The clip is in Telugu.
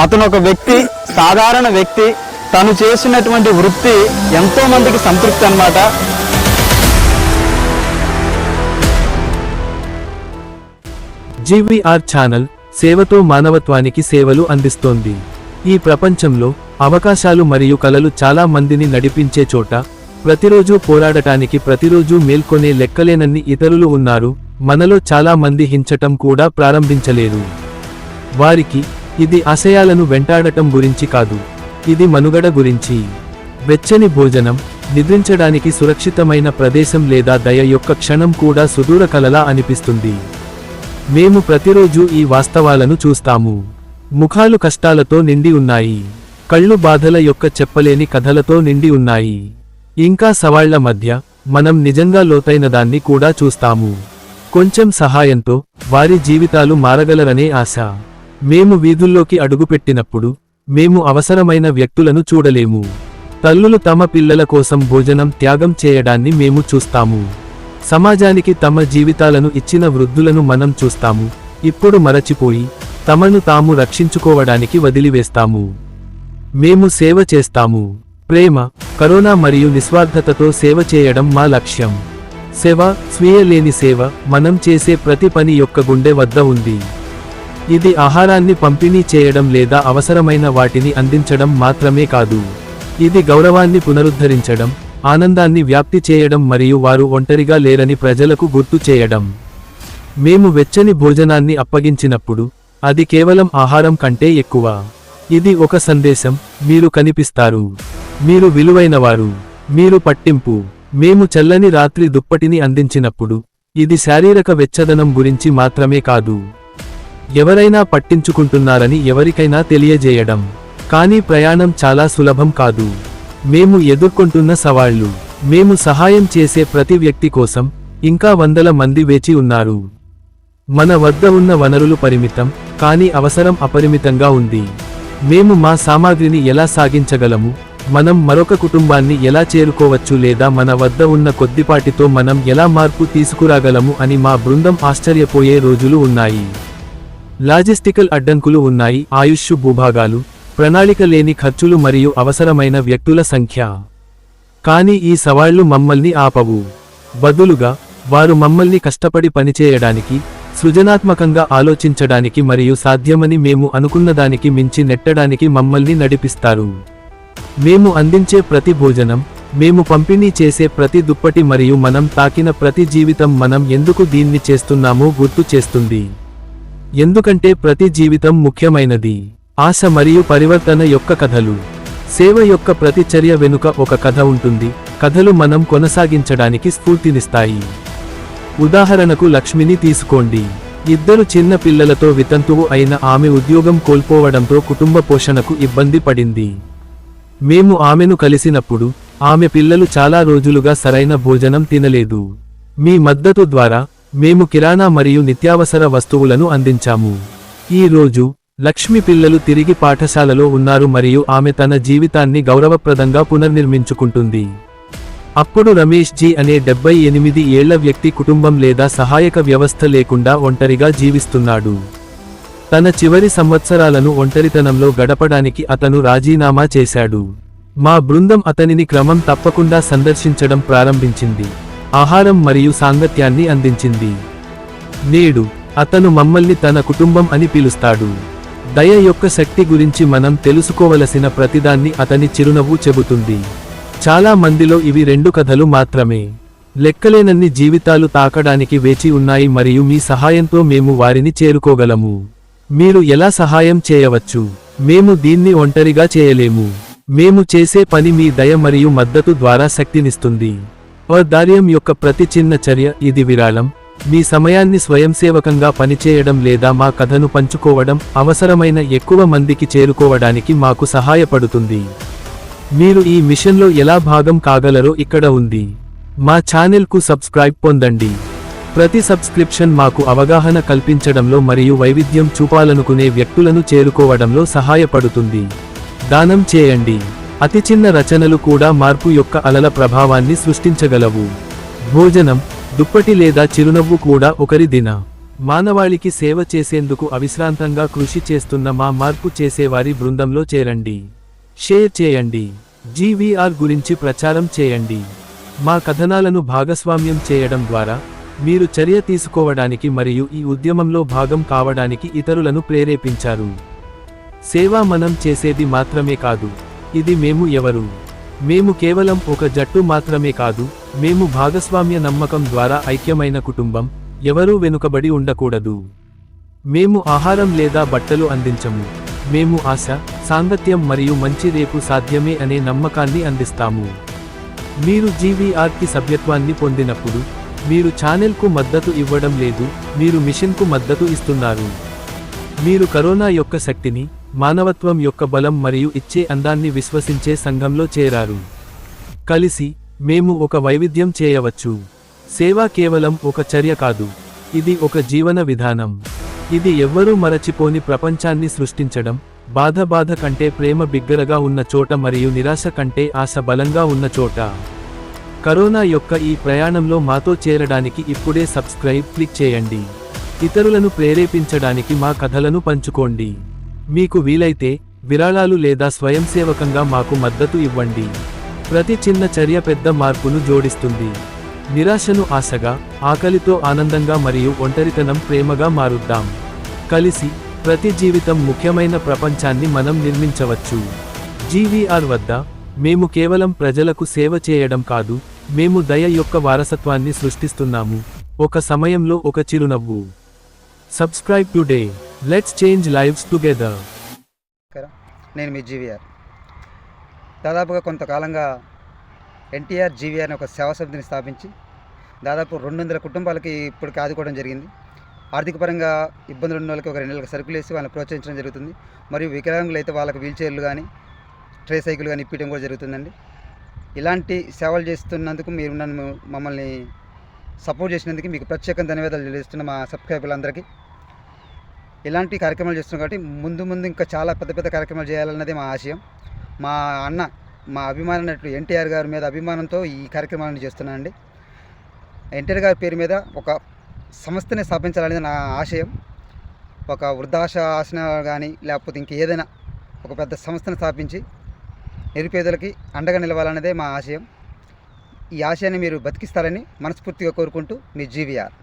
అతను ఒక వ్యక్తి, సాధారణ వ్యక్తి. తను చేసినటువంటి వృత్తి ఎంతో మందికి సంతృప్తి అన్నమాట. జీవీఆర్ ఛానల్ సేవతో మానవత్వానికి సేవలు అందిస్తోంది. ఈ ప్రపంచంలో అవకాశాలు మరియు కలలు చాలా మందిని నడిపించే చోట, ప్రతిరోజు పోరాడటానికి ప్రతిరోజు మేల్కొనే లెక్కలేనన్ని ఇతరులు ఉన్నారు. మనలో చాలా మంది హించటం కూడా ప్రారంభించలేరు. వారికి ఇది ఆశయాలను వెంటాడటం గురించి కాదు, ఇది మనుగడ గురించి. వెచ్చని భోజనం, నిద్రించడానికి సురక్షితమైన ప్రదేశం లేదా దయ యొక్క క్షణం కూడా సుదూర కలలా అనిపిస్తుంది. మేము ప్రతిరోజు ఈ వాస్తవాలను చూస్తాము. ముఖాలు కష్టాలతో నిండి ఉన్నాయి, కళ్ళు బాధల యొక్క చెప్పలేని కథలతో నిండి ఉన్నాయి. ఇంకా సవాళ్ల మధ్య మనం నిజంగా లోతైనదాన్ని కూడా చూస్తాము. కొంచెం సహాయంతో వారి జీవితాలు మారగలరనే ఆశ. మేము వీధుల్లోకి అడుగుపెట్టినప్పుడు మేము అవసరమైన వ్యక్తులను చూడలేము. తల్లులు తమ పిల్లల కోసం భోజనం త్యాగం చేయడాన్ని మేము చూస్తాము. సమాజానికి తమ జీవితాలను ఇచ్చిన వృద్ధులను మనం చూస్తాము. ఇప్పుడు మరచిపోయి తమను తాము రక్షించుకోవడానికి వదిలివేస్తాము. మేము సేవ చేస్తాము. ప్రేమ, కరుణ మరియు నిస్వార్థతతో సేవ చేయడం మా లక్ష్యం. సేవ, స్వీయ లేని సేవ, మనం చేసే ప్రతి పని యొక్క గుండె వద్ద ఉంది. ఇది ఆహారాన్ని పంపిణీ చేయడం లేదా అవసరమైన వాటిని అందించడం మాత్రమే కాదు. ఇది గౌరవాన్ని పునరుద్ధరించడం, ఆనందాన్ని వ్యాప్తి చేయడం మరియు వారు ఒంటరిగా లేరని ప్రజలకు గుర్తు చేయడం. మేము వెచ్చని భోజనాన్ని అప్పగించినప్పుడు అది కేవలం ఆహారం కంటే ఎక్కువ. ఇది ఒక సందేశం: మీరు కనిపిస్తారు, మీరు విలువైనవారు, మీరు పట్టింపు. మేము చల్లని రాత్రి దుప్పటిని అందించినప్పుడు ఇది శారీరక వెచ్చదనం గురించి మాత్రమే కాదు, ఎవరైనా పట్టించుకుంటున్నారని ఎవరికైనా తెలియజేయడం. కానీ ప్రయాణం చాలా సులభం కాదు. మేము ఎదుర్కొంటున్న సవాళ్లు. మేము సహాయం చేసే ప్రతి వ్యక్తి కోసం ఇంకా వందల మంది వేచి ఉన్నారు. మన వద్ద ఉన్న వనరులు పరిమితం, కానీ అవసరం అపరిమితంగా ఉంది. మేము మా సామాగ్రిని ఎలా సాగించగలము, మనం మరొక కుటుంబాన్ని ఎలా చేరుకోవచ్చు లేదా మన వద్ద ఉన్న కొద్దిపాటితో మనం ఎలా మార్పు తీసుకురాగలము అని మా బృందం ఆశ్చర్యపోయే రోజులు ఉన్నాయి. లాజిస్టికల్ అడ్డంకులు ఉన్నాయి, ఆయుష్ భూభాగాలు, ప్రణాళిక లేని ఖర్చులు మరియు అవసరమైన వ్యక్తుల సంఖ్య. కానీ ఈ సవాళ్లు మమ్మల్ని ఆపవు. బదులుగా వారు మమ్మల్ని కష్టపడి పనిచేయడానికి, సృజనాత్మకంగా ఆలోచించడానికి మరియు సాధ్యమని మేము అనుకున్నదానికి మించి నెట్టడానికి మమ్మల్ని నడిపిస్తారు. మేము అందించే ప్రతి భోజనం, మేము పంపిణీ చేసే ప్రతి దుప్పటి మరియు మనం తాకిన ప్రతి జీవితం మనం ఎందుకు దీన్ని చేస్తున్నామో గుర్తు చేస్తుంది. ఎందుకంటే ప్రతి జీవితం ముఖ్యమైనది. ఆశ మరియు పరివర్తన యొక్క కథలు. సేవ యొక్క ప్రతి చర్య వెనుక ఒక కథ ఉంటుంది. కథలు మనం కొనసాగించడానికి స్ఫూర్తినిస్తాయి. ఉదాహరణకు లక్ష్మిని తీసుకోండి. ఇద్దరు చిన్న పిల్లలతో వితంతువు అయిన ఆమె ఉద్యోగం కోల్పోవడంతో కుటుంబ పోషణకు ఇబ్బంది పడింది. మేము ఆమెను కలిసినప్పుడు ఆమె పిల్లలు చాలా రోజులుగా సరైన భోజనం తినలేదు. మీ మద్దతు ద్వారా మేము కిరాణా మరియు నిత్యావసర వస్తువులను అందించాము. ఈ రోజు లక్ష్మి పిల్లలు తిరిగి పాఠశాలలో ఉన్నారు మరియు ఆమె తన జీవితాన్ని గౌరవప్రదంగా పునర్నిర్మించుకుంటుంది. అప్పుడు రమేష్ జీ అనే 78 ఏళ్ల వ్యక్తి కుటుంబం లేదా సహాయక వ్యవస్థ లేకుండా ఒంటరిగా జీవిస్తున్నాడు. తన చివరి సంవత్సరాలను ఒంటరితనంలో గడపడానికి అతను రాజీనామా చేశాడు. మా బృందం అతనిని క్రమం తప్పకుండా సందర్శించడం ప్రారంభించింది, ఆహారం మరియు సాంగత్యాన్ని అందించింది. నేడు అతను మమ్మల్ని తన కుటుంబం అని పిలుస్తాడు. దయ యొక్క శక్తి గురించి మనం తెలుసుకోవలసిన ప్రతిదాన్ని అతని చిరునవ్వు చెబుతుంది. చాలా మందిలో ఇవి 2 కథలు మాత్రమే. లెక్కలేనన్ని జీవితాలు తాకడానికి వేచి ఉన్నాయి మరియు మీ సహాయంతో మేము వారిని చేరుకోగలము. మీరు ఎలా సహాయం చేయవచ్చు? మేము దీన్ని ఒంటరిగా చేయలేము. మేము చేసే పని మీ దయ మరియు మద్దతు ద్వారా శక్తినిస్తుంది. ఔదార్యం యొక్క ప్రతి చిన్న చర్య, ఇది విరాళం, మీ సమయాన్ని స్వయంసేవకంగా పనిచేయడం లేదా మా కథను పంచుకోవడం, అవసరమైన ఎక్కువ మందికి చేరుకోవడానికి మాకు సహాయపడుతుంది. మీరు ఈ మిషన్లో ఎలా భాగం కాగలరో ఇక్కడ ఉంది. మా ఛానెల్కు సబ్స్క్రైబ్ పొందండి. ప్రతి సబ్స్క్రిప్షన్ మాకు అవగాహన కల్పించడంలో మరియు వైవిధ్యం చూపాలనుకునే వ్యక్తులను చేరుకోవడంలో సహాయపడుతుంది. దానం చేయండి. అతి చిన్న రచనలు కూడా మార్పు యొక్క అలల ప్రభావాన్ని సృష్టించగలవు. భోజనం, దుప్పటి లేదా చిరునవ్వు కూడా ఒకరి దిన మానవాళికి సేవ చేసేందుకు అవిశ్రాంతంగా కృషి చేస్తున్న మా మార్పు చేసేవారి బృందంలో చేరండి. షేర్ చేయండి. జీవీఆర్ గురించి ప్రచారం చేయండి. మా కథనాలను భాగస్వామ్యం చేయడం ద్వారా మీరు చర్య తీసుకోవడానికి మరియు ఈ ఉద్యమంలో భాగం కావడానికి ఇతరులను ప్రేరేపించారు. సేవ మనం చేసేది మాత్రమే కాదు, ఇది మేము ఎవరు. మేము కేవలం ఒక జట్టు మాత్రమే కాదు, మేము భాగస్వామ్య నమ్మకం ద్వారా ఐక్యమైన కుటుంబం. ఎవరూ వెనుకబడి ఉండకూడదు. మేము ఆహారం లేదా బట్టలు అందించము. మేము ఆశ, సాంగత్యం మరియు మంచి రేపు సాధ్యమే అనే నమ్మకాన్ని అందిస్తాము. మీరు జీవీఆర్కి సభ్యత్వాన్ని పొందినప్పుడు మీరు ఛానెల్కు మద్దతు ఇవ్వడం లేదు, మీరు మిషన్కు మద్దతు ఇస్తున్నారు. మీరు కరోనా యొక్క శక్తిని, మానవత్వం యొక్క బలం మరియు ఇచ్చే అందాన్ని విశ్వసించే సంఘంలో చేరారు. కలిసి మేము ఒక వైవిధ్యం చేయవచ్చు. సేవ కేవలం ఒక చర్య కాదు, ఇది ఒక జీవన విధానం. ఇది ఎవ్వరూ మరచిపోని ప్రపంచాన్ని సృష్టించడం. బాధ కంటే ప్రేమ బిగ్గరగా ఉన్న చోట మరియు నిరాశ కంటే ఆశ బలంగా ఉన్న చోట. కరోనా యొక్క ఈ ప్రయాణంలో మాతో చేరడానికి ఇప్పుడే సబ్స్క్రైబ్ క్లిక్ చేయండి. ఇతరులను ప్రేరేపించడానికి మా కథలను పంచుకోండి. మీకు వీలైతే విరాళాలు లేదా స్వయంసేవకంగా మాకు మద్దతు ఇవ్వండి. ప్రతి చిన్న చర్య పెద్ద మార్పును జోడిస్తుంది. నిరాశను ఆశగా, ఆకలితో ఆనందంగా మరియు ఒంటరితనం ప్రేమగా మారుద్దాం. కలిసి ప్రతి జీవితం ముఖ్యమైన ప్రపంచాన్ని మనం నిర్మించవచ్చు. జీవీఆర్ వద్ద మేము కేవలం ప్రజలకు సేవ చేయడం కాదు, మేము దయ యొక్క వారసత్వాన్ని సృష్టిస్తున్నాము. ఒక సమయంలో ఒక చిరునవ్వు. Subscribe today. Let's change lives together. నేను మీ జీవీఆర్. దాదాపుగా కొంతకాలంగా ఎన్టీఆర్ జీవీఆర్ అనే ఒక సేవా సమితిని స్థాపించి దాదాపు 200 కుటుంబాలకి ఇప్పటికి ఆదుకోవడం జరిగింది. ఆర్థిక పరంగా ఇబ్బందులు ఉన్న వాళ్ళకి ఒక 2 నెలలకు సరుకులు వేసి వాళ్ళని ప్రోత్సహించడం జరుగుతుంది. మరియు వికలాంగులు అయితే వాళ్ళకి వీల్ చైర్లు కానీ ట్రే సైకిల్ కానీ ఇప్పించడం కూడా జరుగుతుందండి. ఇలాంటి సేవలు చేస్తున్నందుకు మీరు మమ్మల్ని సపోర్ట్ చేసినందుకు మీకు ప్రత్యేకంగా ధన్యవాదాలు తెలియజేస్తున్న మా సబ్స్క్రైబర్లందరికీ. ఇలాంటి కార్యక్రమాలు చేస్తున్నాం కాబట్టి ముందు ఇంకా చాలా పెద్ద కార్యక్రమాలు చేయాలన్నదే మా ఆశయం. మా అన్న, మా అభిమాన నటుడు ఎన్టీఆర్ గారి మీద అభిమానంతో ఈ కార్యక్రమాలను చేస్తున్నానండి. ఎన్టీఆర్ గారి పేరు మీద ఒక సంస్థని స్థాపించాలనేది నా ఆశయం. ఒక వృద్ధాశ్రమ కానీ లేకపోతే ఇంకేదైనా ఒక పెద్ద సంస్థను స్థాపించి నిరుపేదలకి అండగా నిలవాలన్నదే మా ఆశయం. ఈ ఆశయాన్ని మీరు బతికిస్తారని మనస్ఫూర్తిగా కోరుకుంటూ మీ జీవీఆర్.